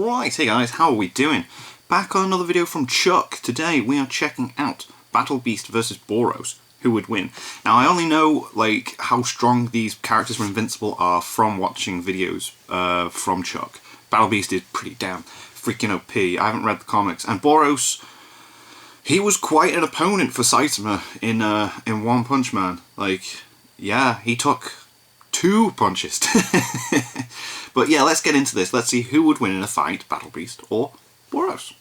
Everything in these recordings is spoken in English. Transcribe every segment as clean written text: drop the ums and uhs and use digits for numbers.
Right, hey guys, how are we doing? Back on another video from Chuck. Today we are checking out Battle Beast versus Boros. Who would win? Now I only know like how strong these characters from Invincible are from watching videos from Chuck. Battle Beast is pretty damn freaking OP. I haven't read the comics. And Boros, he was quite an opponent for Saitama in One Punch Man. Like, yeah, he took 2 punches. But yeah, let's get into this. Let's see who would win in a fight, Battle Beast or Boros.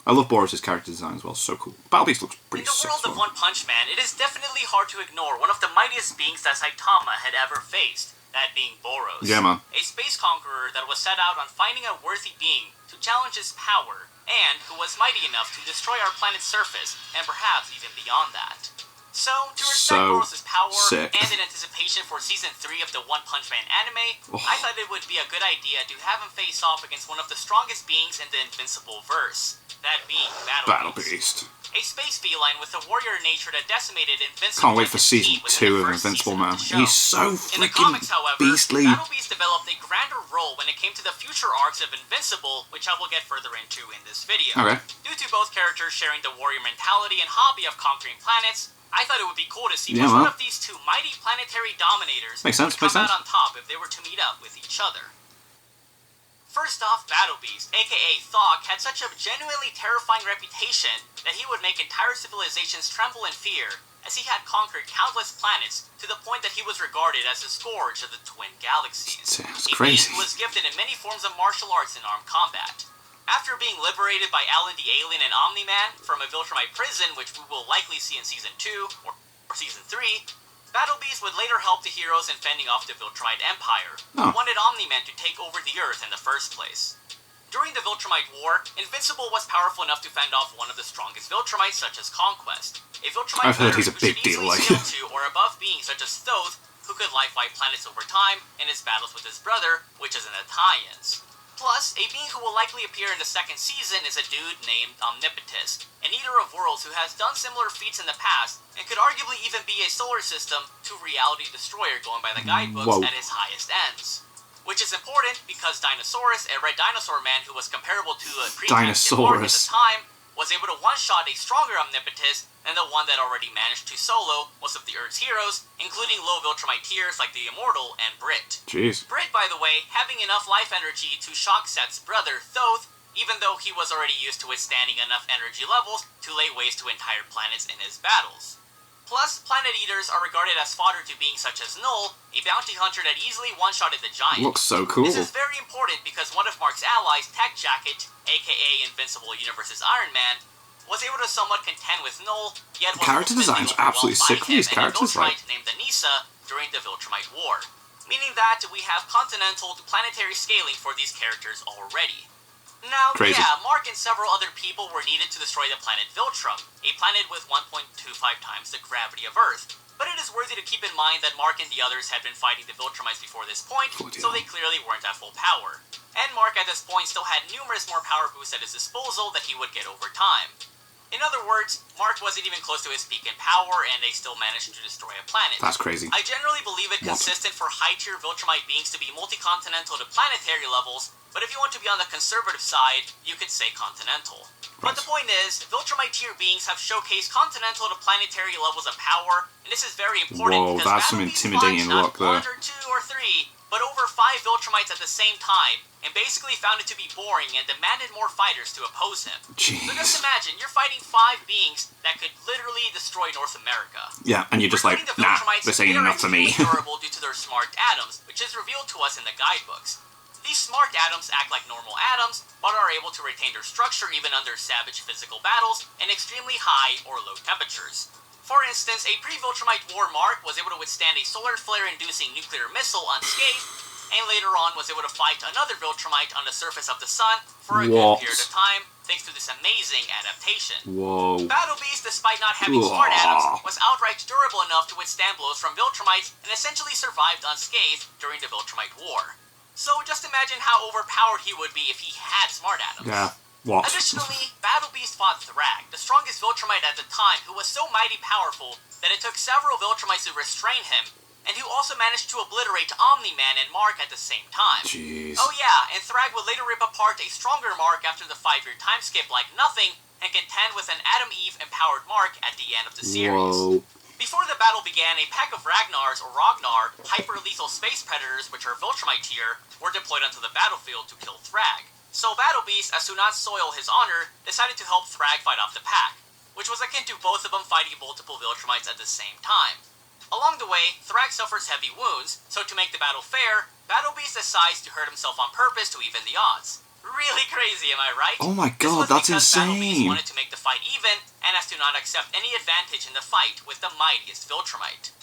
I love Boros' character design as well, so cool. Battle Beast looks pretty sick. In the world of One Punch Man, it is definitely hard to ignore one of the mightiest beings that Saitama had ever faced, that being Boros. Yeah, man. A space conqueror that was set out on finding a worthy being to challenge his power, and who was mighty enough to destroy our planet's surface, and perhaps even beyond that. So, to respect Boros' power, and in anticipation for Season 3 of the One Punch Man anime, I thought it would be a good idea to have him face off against one of the strongest beings in the Invincible verse, that being Battle Beast. A space feline with a warrior nature that decimated Invincible. Can't wait for Season 2 of Invincible, man. He's so freaking in the comics, however, beastly. Battle Beast developed a grander role when it came to the future arcs of Invincible, which I will get further into in this video. Okay. Due to both characters sharing the warrior mentality and hobby of conquering planets, I thought it would be cool to see which one of these two mighty planetary dominators would come out on top if they were to meet up with each other. First off, Battle Beast, aka Thok, had such a genuinely terrifying reputation that he would make entire civilizations tremble in fear, as he had conquered countless planets to the point that he was regarded as the scourge of the twin galaxies. That's crazy. He was gifted in many forms of martial arts and armed combat. After being liberated by Alan the Alien and Omni-Man from a Viltrumite prison, which we will likely see in Season 2 or Season 3, Battle Beast would later help the heroes in fending off the Viltrumite Empire, who wanted Omni-Man to take over the Earth in the first place. During the Viltrumite War, Invincible was powerful enough to fend off one of the strongest Viltrumites, such as Conquest, a Viltrumite leader who should easily scale to or above beings such as Thoth, who could life-wipe planets over time in his battles with his brother, which is in the tie-ins. Plus, a being who will likely appear in the second season is a dude named Omnipotus, an Eater of Worlds who has done similar feats in the past, and could arguably even be a solar system to reality destroyer going by the guidebooks at his highest ends. Which is important because Dinosaurus, a red dinosaur man who was comparable to a pre-Mark at the time, was able to one-shot a stronger Omnipotus than the one that already managed to solo most of the Earth's heroes, including low Viltrumite tiers like the Immortal and Brit. Jeez. Brit, by the way, having enough life energy to shock Set's brother, Thoth, even though he was already used to withstanding enough energy levels to lay waste to entire planets in his battles. Plus, Planet Eaters are regarded as fodder to beings such as Null, a bounty hunter that easily one-shotted the Giant. Looks so cool. This is very important because one of Mark's allies, Tech Jacket, aka Invincible Universe's Iron Man, was able to somewhat contend with Null, yet was character design's absolutely sick for these characters, right? Named Anissa during the Viltrumite War, meaning that we have continental to planetary scaling for these characters already. Now, yeah, Mark and several other people were needed to destroy the planet Viltrum, a planet with 1.25 times the gravity of Earth. But it is worthy to keep in mind that Mark and the others had been fighting the Viltrumites before this point, so they clearly weren't at full power. And Mark at this point still had numerous more power boosts at his disposal that he would get over time. In other words, Mark wasn't even close to his peak in power, and they still managed to destroy a planet. That's crazy. I generally believe it consistent for high-tier Viltrumite beings to be multi-continental to planetary levels, but if you want to be on the conservative side, you could say continental. But the point is, Viltrumite tier beings have showcased continental to planetary levels of power, and this is very important because that's some intimidating look there. 1 or 2 or 3, but over 5 Viltrumites at the same time, and basically found it to be boring and demanded more fighters to oppose him. Jeez. So just imagine, you're fighting 5 beings that could literally destroy North America. Yeah, and you're just like, nah, this ain't enough for me. They are durable due to their smart atoms, which is revealed to us in the guidebooks. These smart atoms act like normal atoms, but are able to retain their structure even under savage physical battles and extremely high or low temperatures. For instance, a pre-Viltrumite War Mark was able to withstand a solar flare-inducing nuclear missile unscathed, and later on was able to fight another Viltrumite on the surface of the sun for a good period of time, thanks to this amazing adaptation. Battle Beast, despite not having smart atoms, was outright durable enough to withstand blows from Viltrumites and essentially survived unscathed during the Viltrumite War. So just imagine how overpowered he would be if he had smart atoms. Yeah. Additionally, Battle Beast fought Thrag, the strongest Viltrumite at the time, who was so mighty powerful that it took several Viltrumites to restrain him, and who also managed to obliterate Omni-Man and Mark at the same time. Jeez. Oh yeah, and Thrag would later rip apart a stronger Mark after the 5-year time skip like nothing, and contend with an Adam Eve empowered Mark at the end of the series. Whoa. Before the battle began, a pack of Ragnars or Ragnar, hyper-lethal space predators which are Viltrumite tier, were deployed onto the battlefield to kill Thrag. So Battle Beast, as to not soil his honor, decided to help Thrag fight off the pack, which was akin to both of them fighting multiple Viltrumites at the same time. Along the way, Thrag suffers heavy wounds, so to make the battle fair, Battle Beast decides to hurt himself on purpose to even the odds. Really crazy, am I right? Oh my This god, was that's because Battle Beast insane. wanted to make the fight even, and as to not accept any advantage in the fight with the mightiest Viltrumite.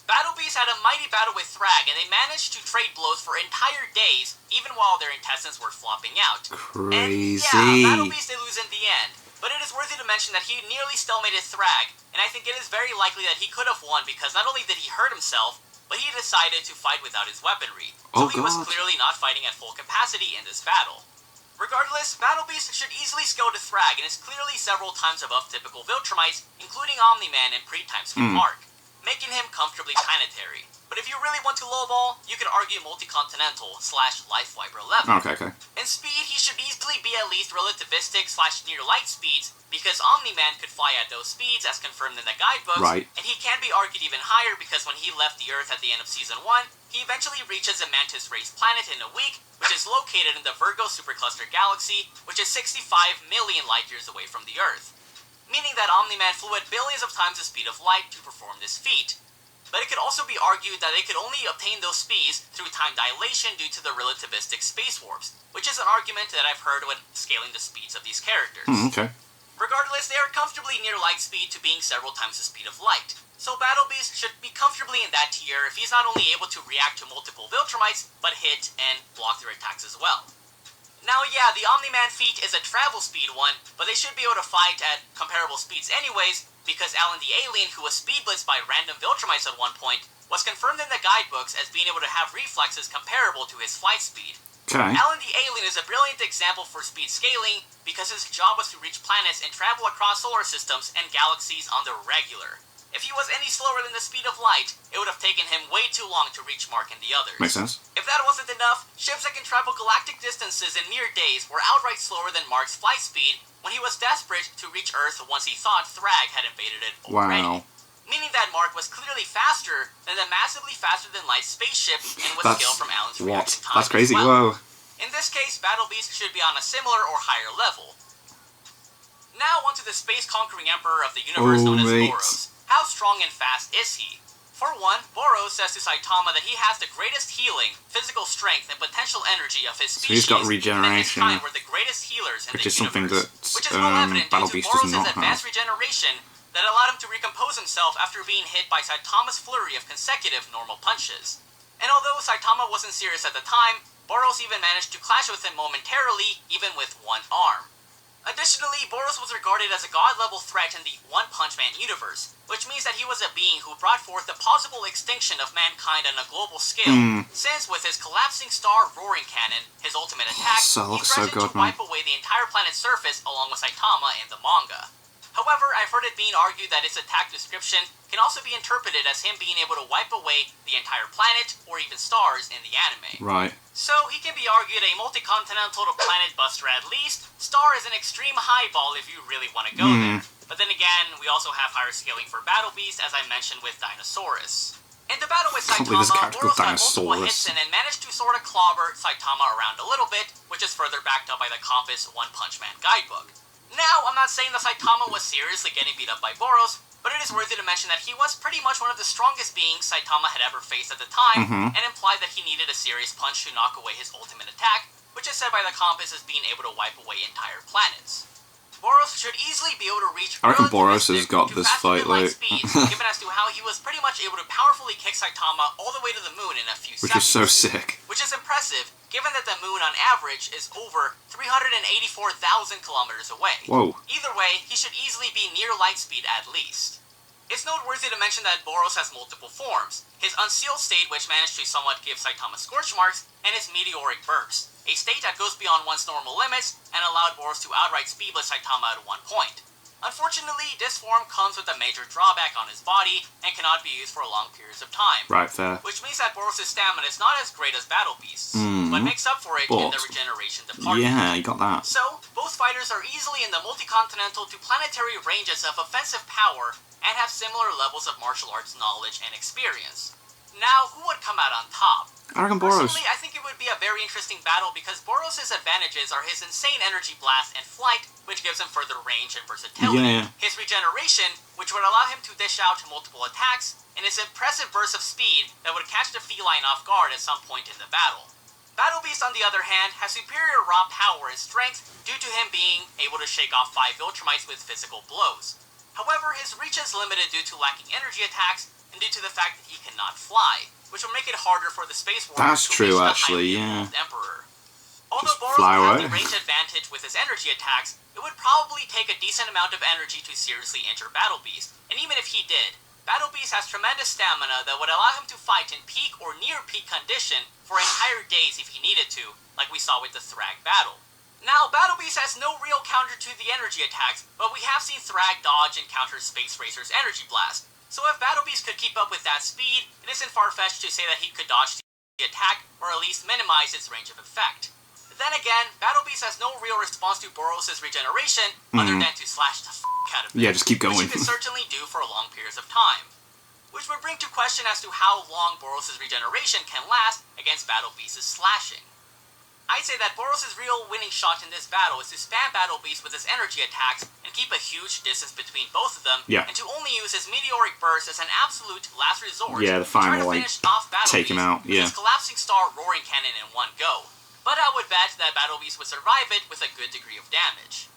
Battle Beast had a mighty battle with Thrag, and they managed to trade blows for entire days, even while their intestines were flopping out. Crazy. And yeah, Battle Beast they lose in the end, but it is worthy to mention that he nearly stalemated Thrag, and I think it is very likely that he could have won because not only did he hurt himself, but he decided to fight without his weaponry. So he was clearly not fighting at full capacity in this battle. Regardless, Battle Beast should easily scale to Thrag and is clearly several times above typical Viltrumites, including Omni-Man and pre-time skip Mark, making him comfortably planetary. But if you really want to lowball, you could argue multi-continental / life wiper level. Okay. In speed, he should easily be at least relativistic / near light speeds, because Omni-Man could fly at those speeds as confirmed in the guidebooks, Right. and he can be argued even higher because when he left the Earth at the end of Season 1, he eventually reaches a Mantis Race planet in a week, which is located in the Virgo Supercluster Galaxy, which is 65 million light-years away from the Earth, meaning that Omni-Man flew at billions of times the speed of light to perform this feat. But it could also be argued that they could only obtain those speeds through time dilation due to the relativistic space warps, which is an argument that I've heard when scaling the speeds of these characters. Okay. Regardless, they are comfortably near light speed to being several times the speed of light, so Battle Beast should be comfortably in that tier if he's not only able to react to multiple Viltrumites, but hit and block their attacks as well. Now yeah, the Omni-Man feat is a travel speed one, but they should be able to fight at comparable speeds anyways, because Alan the Alien, who was speed blitzed by random Viltrumites at one point, was confirmed in the guidebooks as being able to have reflexes comparable to his flight speed. Okay. Alan the Alien is a brilliant example for speed scaling because his job was to reach planets and travel across solar systems and galaxies on the regular. If he was any slower than the speed of light, it would have taken him way too long to reach Mark and the others. Makes sense. If that wasn't enough, ships that can travel galactic distances in mere days were outright slower than Mark's flight speed when he was desperate to reach Earth once he thought Thrag had invaded it already. Wow. Meaning that Mark was clearly faster than the massively faster than light spaceship and would scale from Alan's reaction time. That's crazy. As well. Whoa. In this case, Battle Beast should be on a similar or higher level. Now onto the space-conquering emperor of the universe known as Boros. How strong and fast is he? For one, Boros says to Saitama that he has the greatest healing, physical strength, and potential energy of his species. So he's got regeneration, and his kind were the greatest healers in which the is something universe, that which is well evident Battle due to Beast does Boros' not advanced have. regeneration that allowed him to recompose himself after being hit by Saitama's flurry of consecutive normal punches. And although Saitama wasn't serious at the time, Boros even managed to clash with him momentarily, even with one arm. Additionally, Boros was regarded as a god-level threat in the One Punch Man universe, which means that he was a being who brought forth the possible extinction of mankind on a global scale, since with his collapsing star roaring cannon, his ultimate attack, he threatened to wipe away the entire planet's surface along with Saitama in the manga. However, I've heard it being argued that its attack description can also be interpreted as him being able to wipe away the entire planet, or even stars, in the anime. Right. So, he can be argued a multi-continental to planet buster at least. Star is an extreme highball if you really want to go there. But then again, we also have higher scaling for Battle Beast, as I mentioned with Dinosaurus. In the battle with Saitama, Boros got multiple hits in and managed to sort of clobber Saitama around a little bit, which is further backed up by the Compass One Punch Man guidebook. Now, I'm not saying that Saitama was seriously getting beat up by Boros, but it is worthy to mention that he was pretty much one of the strongest beings Saitama had ever faced at the time, and implied that he needed a serious punch to knock away his ultimate attack, which is said by the Compass as being able to wipe away entire planets. Boros should easily be able to reach I reckon Boros has got this fight, like... speeds, given as to how he was pretty much able to powerfully kick Saitama all the way to the moon in a few seconds. Which is so sick. Which is impressive, given that the moon on average is over 384,000 kilometers away. Whoa. Either way, he should easily be near light speed at least. It's noteworthy to mention that Boros has multiple forms, his unsealed state which managed to somewhat give Saitama scorch marks, and his meteoric burst, a state that goes beyond one's normal limits and allowed Boros to outright speedless Saitama at one point. Unfortunately, this form comes with a major drawback on his body and cannot be used for long periods of time. Right, fair. Which means that Boros' stamina is not as great as Battle Beast's, but makes up for it in the regeneration department. Yeah, you got that. So, both fighters are easily in the multi-continental to planetary ranges of offensive power and have similar levels of martial arts knowledge and experience. Now, who would come out on top? I reckon Boros. Personally, I think it would be a very interesting battle because Boros' advantages are his insane energy blast and flight, which gives him further range and versatility. His regeneration, which would allow him to dish out multiple attacks, and his impressive burst of speed that would catch the feline off guard at some point in the battle. Battle Beast, on the other hand, has superior raw power and strength due to him being able to shake off 5 Viltrumites with physical blows. However, his reach is limited due to lacking energy attacks and due to the fact that he cannot fly, which will make it harder for the Space Warriors to reach the highly evolved Emperor. Although Boros would have the range advantage with his energy attacks, it would probably take a decent amount of energy to seriously injure Battle Beast, and even if he did, Battle Beast has tremendous stamina that would allow him to fight in peak or near peak condition for entire days if he needed to, like we saw with the Thrag battle. Now, Battle Beast has no real counter to the energy attacks, but we have seen Thrag dodge and counter Space Racer's energy blast. So if Battle Beast could keep up with that speed, it isn't far-fetched to say that he could dodge the attack, or at least minimize its range of effect. Then again, Battle Beast has no real response to Boros' regeneration, other than to slash the out of it. Yeah, just keep going. Which he could certainly do for long periods of time. Which would bring to question as to how long Boros' regeneration can last against Battle Beast's slashing. I'd say that Boros' real winning shot in this battle is to spam Battle Beast with his energy attacks and keep a huge distance between both of them, and to only use his meteoric burst as an absolute last resort the final, to try to finish off Battle take him out, with his collapsing star roaring cannon in one go. But I would bet that Battle Beast would survive it with a good degree of damage.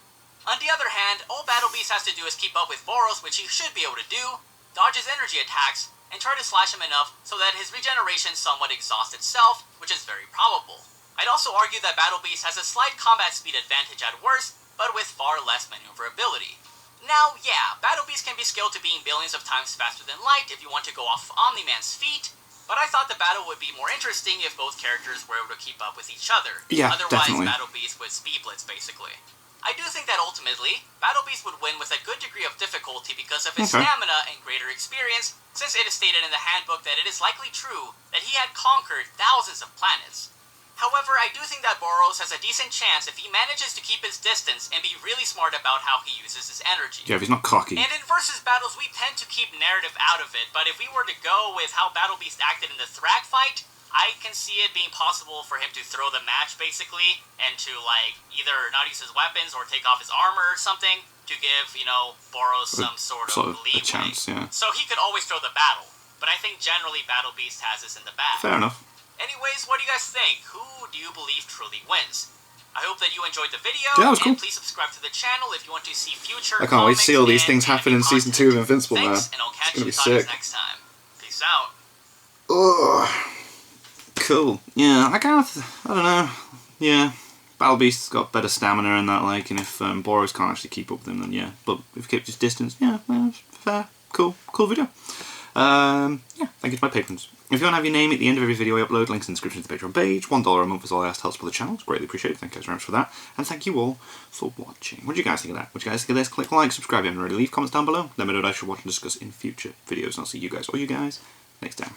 On the other hand, all Battle Beast has to do is keep up with Boros, which he should be able to do, dodge his energy attacks, and try to slash him enough so that his regeneration somewhat exhausts itself, which is very probable. I'd also argue that Battle Beast has a slight combat speed advantage at worst, but with far less maneuverability. Now, yeah, Battle Beast can be scaled to being billions of times faster than light if you want to go off of Omni-Man's feet, but I thought the battle would be more interesting if both characters were able to keep up with each other. Otherwise, definitely. Battle Beast would speed blitz, basically. I do think that ultimately, Battle Beast would win with a good degree of difficulty because of his stamina and greater experience, since it is stated in the handbook that it is likely true that he had conquered thousands of planets. However, I do think that Boros has a decent chance if he manages to keep his distance and be really smart about how he uses his energy. Yeah, if he's not cocky. And in versus battles, we tend to keep narrative out of it, but if we were to go with how Battle Beast acted in the Thrag fight, I can see it being possible for him to throw the match, basically, and to, like, either not use his weapons or take off his armor or something to give, you know, Boros some sort of leeway. A chance, yeah. So he could always throw the battle, but I think generally Battle Beast has this in the bag. Fair enough. Anyways, what do you guys think? Who do you believe truly wins? I hope that you enjoyed the video, that was cool. and please subscribe to the channel if you want to see future I can't wait to see all these things happen in Season 2 of Invincible now. Thanks, and I'll catch you next time. Peace out. Ugh. Cool. Yeah, I don't know. Yeah, Battle Beast's got better stamina and that, like, and if Boros can't actually keep up with him, then yeah. But if he kept his distance, yeah, well, fair. Cool video. Yeah, thank you to my patrons. If you want to have your name at the end of every video I upload, links in the description to the Patreon page. $1 a month is all I ask to help support the channel. It's greatly appreciated. Thank you guys very much for that. And thank you all for watching. What do you guys think of that? What do you guys think of this? Click like, subscribe if you haven't already. Leave comments down below. Let me know what I should watch and discuss in future videos. And I'll see you guys, next time.